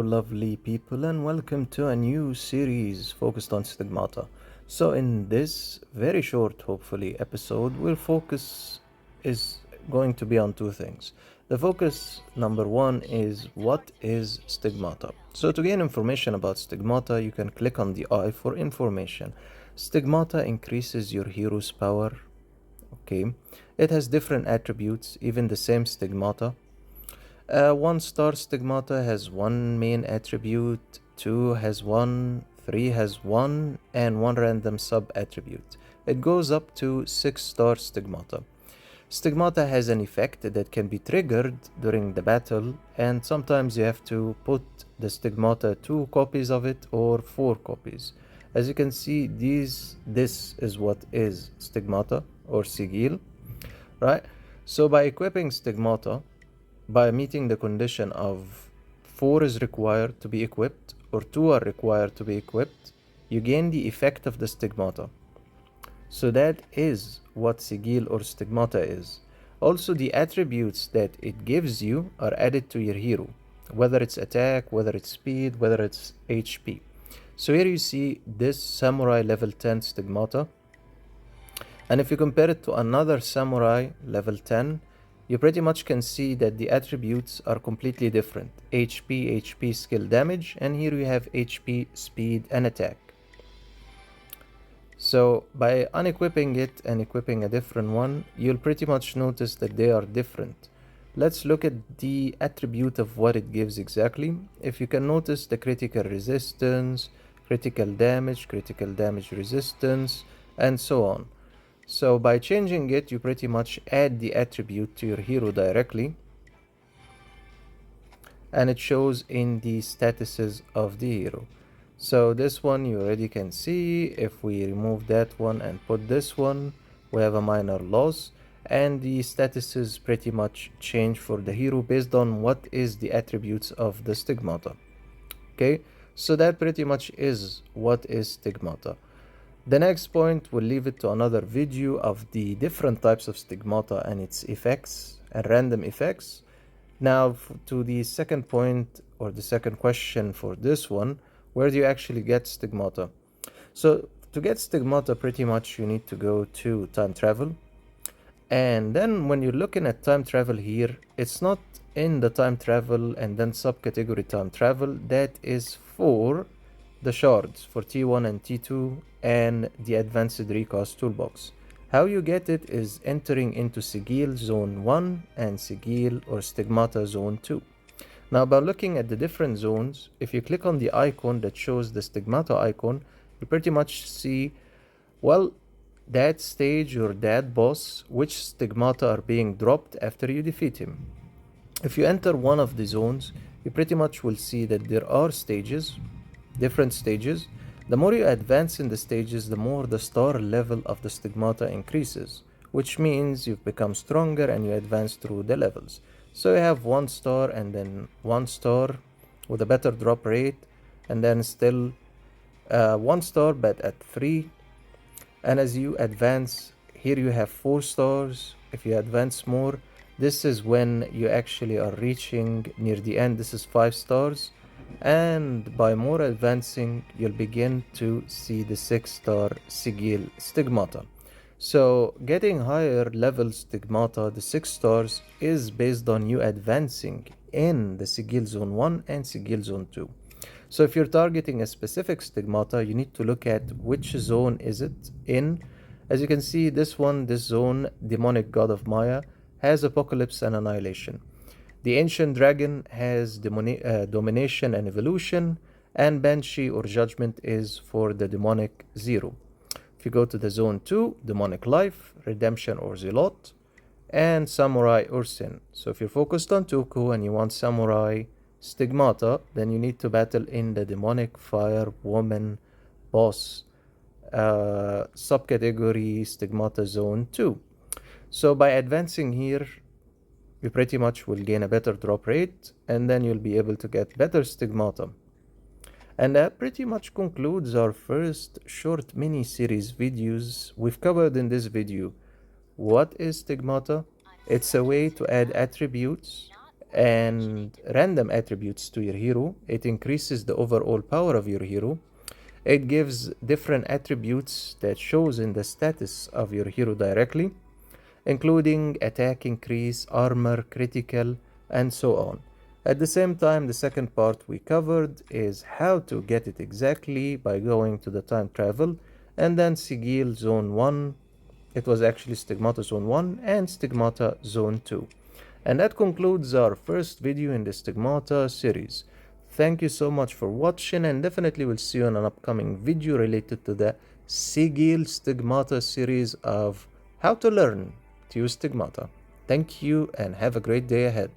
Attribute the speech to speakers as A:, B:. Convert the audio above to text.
A: Lovely people, and welcome to a new series focused on Stigmata. So in this very short, hopefully, episode, we'll focus is going to be on two things. The focus number one is what is Stigmata. So to gain information about Stigmata, you can click on the eye for information. Stigmata increases your hero's power. Okay, it has different attributes, even the same Stigmata. One star Stigmata has one main attribute, two has one, three has one, and one random sub attribute. It goes up to 6-star Stigmata. Stigmata has an effect that can be triggered during the battle, and sometimes you have to put the Stigmata 2 copies of it or 4 copies. As you can see, this is what is Stigmata or Sigil, right? So by equipping Stigmata, by meeting the condition of 4 is required to be equipped or 2 are required to be equipped, you gain the effect of the Stigmata. So that is what Sigil or Stigmata is. Also, the attributes that it gives you are added to your hero, whether it's attack, whether it's speed, whether it's HP. So here you see this Samurai level 10 Stigmata, and if you compare it to another Samurai level 10, you pretty much can see that the attributes are completely different. HP skill damage, and here you have HP, speed, and attack. So by unequipping it and equipping a different one, you'll pretty much notice that they are different. Let's look at the attribute of what it gives exactly. If you can notice the critical resistance, critical damage resistance, and so on. So by changing it, you pretty much add the attribute to your hero directly, and it shows in the statuses of the hero. So this one you already can see. If we remove that one and put this one, we have a minor loss, and the statuses pretty much change for the hero based on what is the attributes of the Stigmata. Okay, so that pretty much is what is Stigmata. The next point, we'll leave it to another video of the different types of Stigmata and its effects and random effects. Now to the second point or the second question for this one, where do you actually get Stigmata? So to get Stigmata, pretty much you need to go to time travel. And then when you're looking at time travel here, it's not in the time travel and then subcategory time travel. That is for the shards for T1 and T2 and the advanced recast toolbox. How you get it is entering into Sigil zone 1 and Sigil or Stigmata zone 2. Now by looking at the different zones, if you click on the icon that shows the Stigmata icon, you pretty much see, well, that stage or that boss, which Stigmata are being dropped after you defeat him. If you enter one of the zones, you pretty much will see that there are stages, different stages. The more you advance in the stages, the more the star level of the Stigmata increases, which means you've become stronger and you advance through the levels. So you have 1 star and then 1 star with a better drop rate, and then still 1 star but at 3. And as you advance, here you have 4 stars. If you advance more, this is when you actually are reaching near the end. This is 5 stars. And by more advancing, you'll begin to see the 6-star Sigil Stigmata. So getting higher level Stigmata, the 6 stars, is based on you advancing in the Sigil Zone 1 and Sigil Zone 2. So if you're targeting a specific Stigmata, you need to look at which zone is it in. As you can see, this zone, Demonic God of Maya, has Apocalypse and Annihilation. The Ancient Dragon has Domination and Evolution, and Banshee or Judgment is for the Demonic 0. If you go to the Zone 2, Demonic Life, Redemption or Zealot, and Samurai or Sin. So if you're focused on Toku and you want Samurai Stigmata, then you need to battle in the Demonic Fire Woman boss subcategory Stigmata Zone 2. So by advancing here, you pretty much will gain a better drop rate, and then you'll be able to get better Stigmata. And that pretty much concludes our first short mini-series videos. We've covered in this video what is Stigmata. It's a way to add attributes and random attributes to your hero. It increases the overall power of your hero. It gives different attributes that shows in the status of your hero directly, including attack increase, armor, critical, and so on. At the same time, the second part we covered is how to get it exactly by going to the time travel, and then Sigil Zone 1. It was actually Stigmata Zone 1 and Stigmata Zone 2. And that concludes our first video in the Stigmata series. Thank you so much for watching, and definitely we'll see you in an upcoming video related to the Sigil Stigmata series of how to learn to use Stigmata. Thank you and have a great day ahead.